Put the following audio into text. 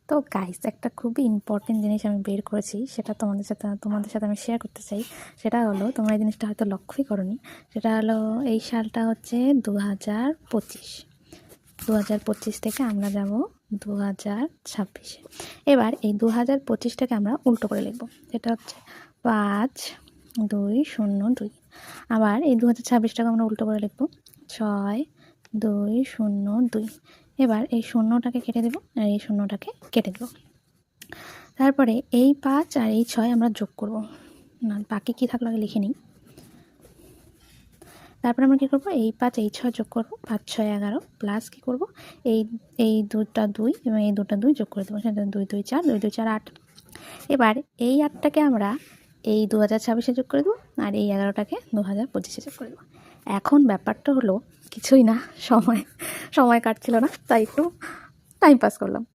তো গাইস, একটা খুবই ইম্পর্টেন্ট জিনিস আমি বের করেছি, সেটা তোমাদের সাথে আমি শেয়ার করতে চাই। সেটা হলো, তোমরা এই জিনিসটা হয়তো লক্ষ্যই করোনি। সেটা হলো, এই সালটা হচ্ছে 2025। 2025 থেকে আমরা যাব 2026-এ। এবার এই 2025টাকে আমরা উল্টো করে লিখব। সেটা হচ্ছে 5202। আবার এই 2026টাকে আমরা উল্টো করে লিখব 6202। এবার এই শূন্যটাকে কেটে দেব আর এই শূন্যটাকে কেটে দেব। তারপরে এই 5 আর এই 6 আমরা যোগ করব। না, বাকি কী থাকলো আগে লিখে নিই। তারপরে আমরা কী করবো, এই 5 এই 6 যোগ করবো, 5 6 11 প্লাস কী করবো, এই দুটা 2 এবং এই দুটা 2 যোগ করে দেবো, সেটা 2 2 4, 2 2 4 8। এবার এই 8টাকে আমরা এই 2026-এ যোগ করে দেবো আর এই 11টাকে 2025-এ যোগ করে দেবো। এখন ব্যাপারটা হলো কিছুই না, সময় কাটছিল না, তাই একটু টাইম পাস করলাম।